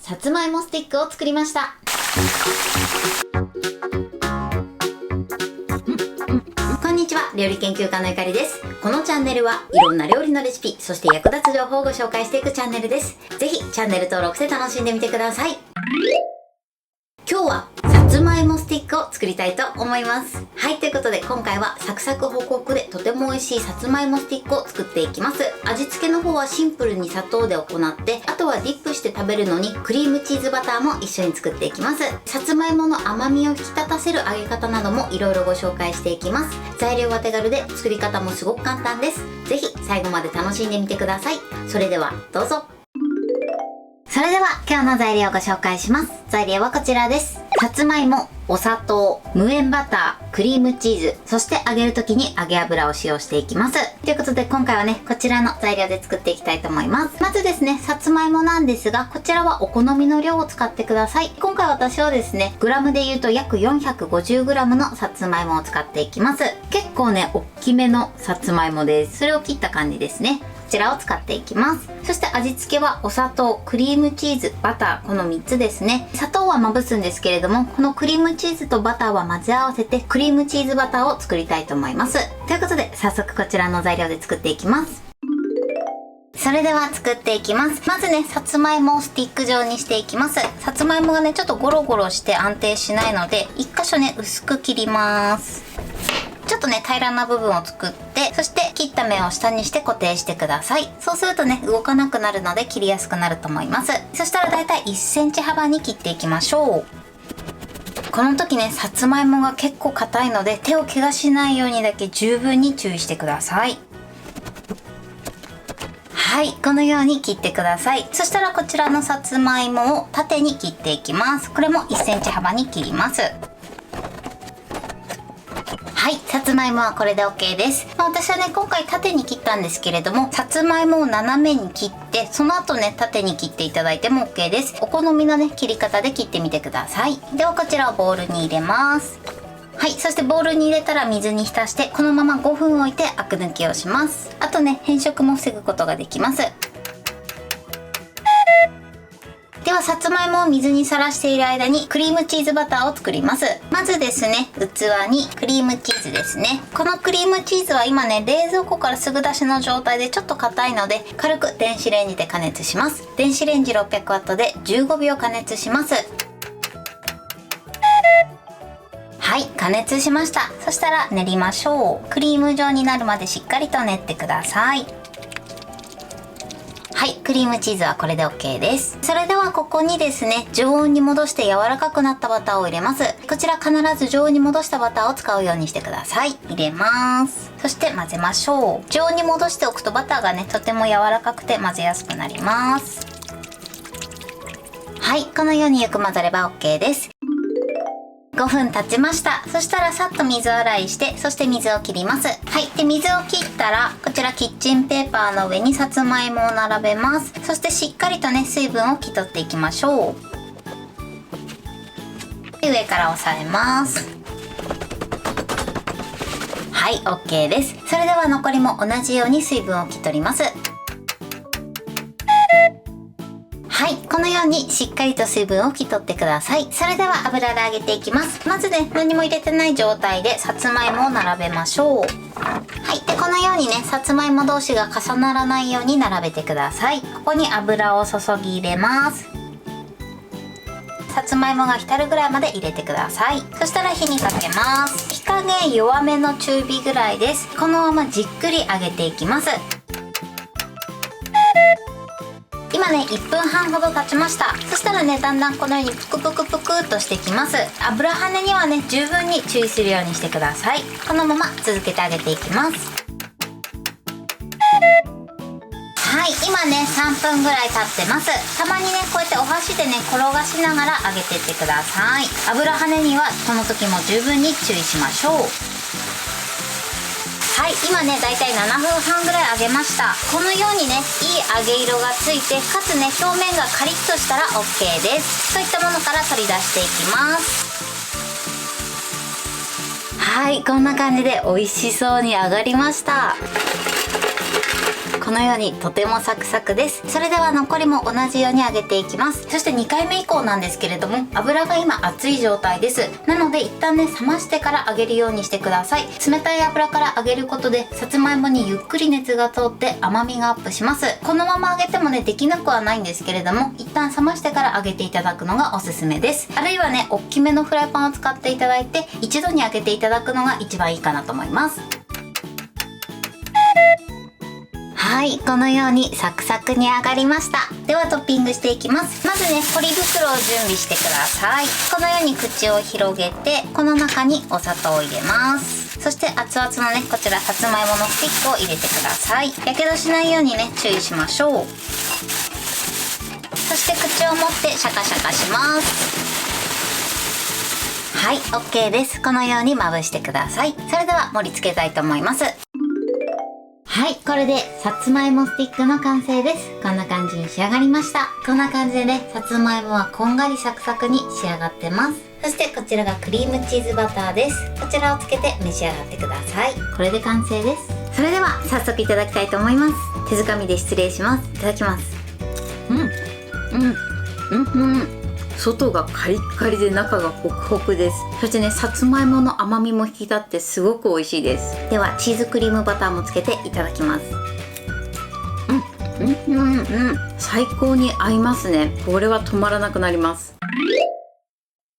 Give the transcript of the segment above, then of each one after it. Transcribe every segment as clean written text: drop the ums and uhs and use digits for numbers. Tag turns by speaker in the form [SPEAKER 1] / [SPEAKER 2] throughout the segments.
[SPEAKER 1] さつまいもスティックを作りました。こんにちは、料理研究家のゆかりです。このチャンネルはいろんな料理のレシピ、そして役立つ情報をご紹介していくチャンネルです。ぜひチャンネル登録して楽しんでみてください。今日はさつまいもスティックを作りたいと思います。はい、ということで今回はサクサクホクホクでとても美味しいさつまいもスティックを作っていきます。味付けの方はシンプルに砂糖で行って、あとはディップして食べるのにクリームチーズバターも一緒に作っていきます。さつまいもの甘みを引き立たせる揚げ方などもいろいろご紹介していきます。材料は手軽で作り方もすごく簡単です。ぜひ最後まで楽しんでみてください。それではどうぞ。それでは今日の材料をご紹介します。材料はこちらです。さつまいも、お砂糖、無塩バター、クリームチーズ、そして揚げる時に揚げ油を使用していきます。ということで今回はね、こちらの材料で作っていきたいと思います。まずですね、さつまいもなんですが、こちらはお好みの量を使ってください。今回私はですね、グラムで言うと約 450g のさつまいもを使っていきます。結構ね、大きめのさつまいもです。それを切った感じですね。こちらを使っていきます。そして味付けはお砂糖、クリームチーズ、バター、この3つですね。砂糖はまぶすんですけれども、このクリームチーズとバターは混ぜ合わせてクリームチーズバターを作りたいと思います。ということで早速こちらの材料で作っていきます。それでは作っていきます。まずね、さつまいもをスティック状にしていきます。さつまいもがね、ちょっとゴロゴロして安定しないので、1箇所ね、薄く切ります。ちょっとね、平らな部分を作って、そして切った面を下にして固定してください。そうするとね、動かなくなるので切りやすくなると思います。そしたらだいたい1センチ幅に切っていきましょう。この時ね、さつまいもが結構硬いので、手を怪我しないようにだけ十分に注意してください。はい、このように切ってください。そしたらこちらのさつまいもを縦に切っていきます。これも1センチ幅に切ります。はい、さつまいもはこれで OK です。私はね、今回縦に切ったんですけれども、さつまいもを斜めに切って、その後ね、縦に切っていただいても OK です。お好みのね、切り方で切ってみてください。ではこちらをボウルに入れます。はい、そしてボウルに入れたら水に浸して、このまま5分置いてアク抜きをします。あとね、変色も防ぐことができます。ではさつまいもを水にさらしている間にクリームチーズバターを作ります。まずですね、器にクリームチーズですね。このクリームチーズは今ね、冷蔵庫からすぐ出しの状態でちょっと硬いので、軽く電子レンジで加熱します。電子レンジ 600W で15秒加熱します。はい、加熱しました。そしたら練りましょう。クリーム状になるまでしっかりと練ってください。はい、クリームチーズはこれで OK です。それではここにですね、常温に戻して柔らかくなったバターを入れます。こちら必ず常温に戻したバターを使うようにしてください。入れます。そして混ぜましょう。常温に戻しておくとバターがね、とても柔らかくて混ぜやすくなります。はい、このようによく混ざれば OK です。5分経ちました。そしたらさっと水洗いして、そして水を切ります。はい。で、水を切ったら、こちらキッチンペーパーの上にさつまいもを並べます。そしてしっかりとね、水分を拭き取っていきましょう。で、上から押さえます。はい、OK です。それでは残りも同じように水分を拭き取ります。はい、このようにしっかりと水分を拭き取ってください。それでは油で揚げていきます。まずね、何も入れてない状態でさつまいもを並べましょう。はい、でこのようにね、さつまいも同士が重ならないように並べてください。ここに油を注ぎ入れます。さつまいもが浸るぐらいまで入れてください。そしたら火にかけます。火加減弱めの中火ぐらいです。このままじっくり揚げていきます。今ね、1分半ほど経ちました。そしたらね、だんだんこのようにプクプクプクっとしてきます。油跳ねにはね、十分に注意するようにしてください。このまま続けて揚げていきます。はい、今ね、3分ぐらい経ってます。たまにね、こうやってお箸でね、転がしながら揚げていってください。油跳ねにはこの時も十分に注意しましょう。はい、今ね、だいたい7分半ぐらい揚げました。このようにね、いい揚げ色がついて、かつね、表面がカリッとしたら OK です。そういったものから取り出していきます。はい、こんな感じで美味しそうに揚がりました。このようにとてもサクサクです。それでは残りも同じように揚げていきます。そして2回目以降なんですけれども、油が今熱い状態です。なので一旦ね、冷ましてから揚げるようにしてください。冷たい油から揚げることでさつまいもにゆっくり熱が通って甘みがアップします。このまま揚げてもね、できなくはないんですけれども、一旦冷ましてから揚げていただくのがおすすめです。あるいはね、大きめのフライパンを使っていただいて一度に揚げていただくのが一番いいかなと思います。はい、このようにサクサクに揚がりました。ではトッピングしていきます。まずね、ポリ袋を準備してください。このように口を広げて、この中にお砂糖を入れます。そして熱々のね、こちらさつまいものスティックを入れてください。やけどしないようにね、注意しましょう。そして口を持ってシャカシャカします。はい、 OK です。このようにまぶしてください。それでは盛り付けたいと思います。はい、これでさつまいもスティックの完成です。こんな感じに仕上がりました。こんな感じでね、さつまいもはこんがりサクサクに仕上がってます。そしてこちらがクリームチーズバターです。こちらをつけて召し上がってください。これで完成です。それでは早速いただきたいと思います。手づかみで失礼します。いただきます。外がカリッカリで中がホクホクです。そしてね、さつまいもの甘みも引き立ってすごく美味しいです。ではチーズクリームバターもつけていただきます。最高に合いますね。これは止まらなくなります。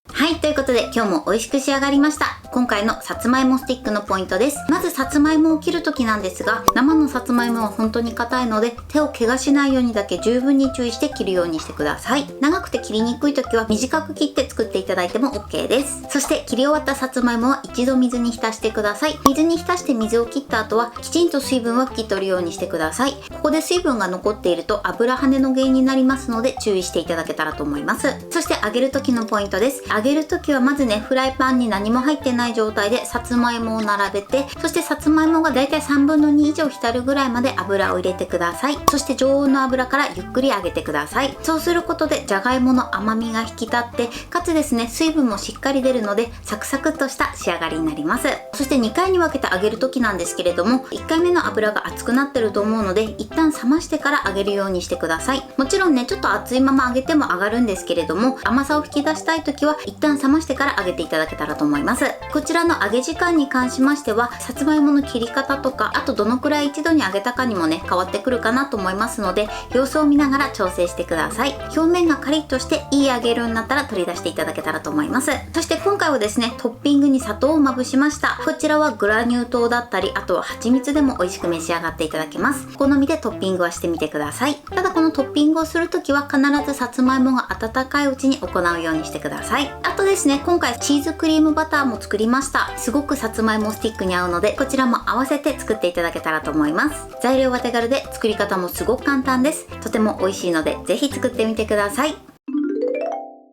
[SPEAKER 1] はい、ということで今日も美味しく仕上がりました。今回のさつまいもスティックのポイントです。まずさつまいもを切る時なんですが、生のさつまいもは本当に硬いので、手を怪我しないようにだけ十分に注意して切るようにしてください。長くて切りにくい時は短く切って作っていただいても OK です。そして切り終わったさつまいもは一度水に浸してください。水に浸して水を切った後はきちんと水分は拭き取るようにしてください。ここで水分が残っていると油跳ねの原因になりますので注意していただけたらと思います。そして揚げる時のポイントです。揚げる時はまずね、フライパンに何も入ってない状態でさつまいもを並べて、そしてさつまいもがだいたい3分の2以上浸るぐらいまで油を入れてください。そして常温の油からゆっくり揚げてください。そうすることでじゃがいもの甘みが引き立って、かつですね、水分もしっかり出るのでサクサクっとした仕上がりになります。そして2回に分けて揚げる時なんですけれども、1回目の油が熱くなってると思うので、一旦冷ましてから揚げるようにしてください。もちろんね、ちょっと熱いまま揚げても揚がるんですけれども、甘さを引き出したい時は一旦冷ましてから揚げていただけたらと思います。こちらの揚げ時間に関しましては、さつまいもの切り方とか、あとどのくらい一度に揚げたかにもね、変わってくるかなと思いますので、様子を見ながら調整してください。表面がカリッとしていい揚げ色になったら取り出していただけたらと思います。そして今回はですね、トッピングに砂糖をまぶしました。こちらはグラニュー糖だったり、あとは蜂蜜でも美味しく召し上がっていただけます。お好みでトッピングはしてみてください。ただこのトッピングをするときは必ずさつまいもが温かいうちに行うようにしてください。あとですね、今回チーズクリームバターも作りました。すごくさつまいもスティックに合うので、こちらも合わせて作っていただけたらと思います。材料は手軽で作り方もすごく簡単です。とても美味しいのでぜひ作ってみてください。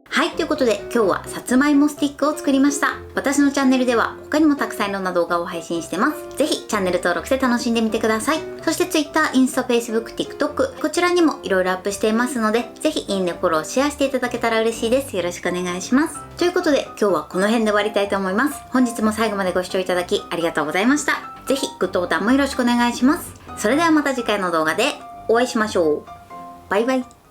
[SPEAKER 1] はい、ということで今日はさつまいもスティックを作りました。私のチャンネルでは他にもたくさんいろんな動画を配信してます。ぜひチャンネル登録して楽しんでみてください。そして Twitter、インスタ、Facebook、TikTok こちらにもいろいろアップしていますので、ぜひいいね、フォロー、シェアしていただけたら嬉しいです。よろしくお願いします。ということで今日はこの辺で終わりたいと思います。本日も最後までご視聴いただきありがとうございました。ぜひグッドボタンもよろしくお願いします。それではまた次回の動画でお会いしましょう。バイバイ。